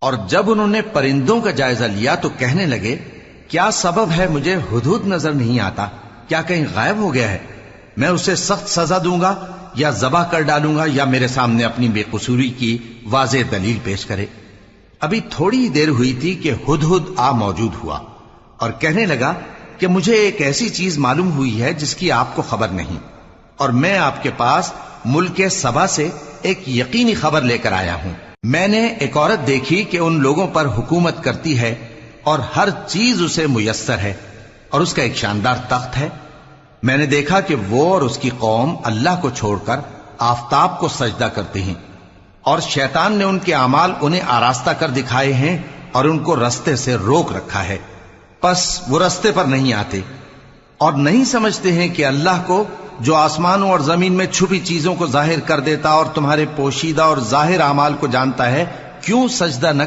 اور جب انہوں نے پرندوں کا جائزہ لیا تو کہنے لگے کیا سبب ہے مجھے ہدہد نظر نہیں آتا؟ کیا کہیں غائب ہو گیا ہے؟ میں اسے سخت سزا دوں گا یا ذبح کر ڈالوں گا یا میرے سامنے اپنی بے قصوری کی واضح دلیل پیش کرے۔ ابھی تھوڑی دیر ہوئی تھی کہ ہدہد آ موجود ہوا اور کہنے لگا کہ مجھے ایک ایسی چیز معلوم ہوئی ہے جس کی آپ کو خبر نہیں، اور میں آپ کے پاس ملک سبا سے ایک یقینی خبر لے کر آیا ہوں۔ میں نے ایک عورت دیکھی کہ ان لوگوں پر حکومت کرتی ہے اور ہر چیز اسے میسر ہے، اور اس کا ایک شاندار تخت ہے۔ میں نے دیکھا کہ وہ اور اس کی قوم اللہ کو چھوڑ کر آفتاب کو سجدہ کرتے ہیں، اور شیطان نے ان کے اعمال انہیں آراستہ کر دکھائے ہیں اور ان کو رستے سے روک رکھا ہے، پس وہ رستے پر نہیں آتے اور نہیں سمجھتے ہیں کہ اللہ کو جو آسمانوں اور زمین میں چھپی چیزوں کو ظاہر کر دیتا اور تمہارے پوشیدہ اور ظاہر اعمال کو جانتا ہے، کیوں سجدہ نہ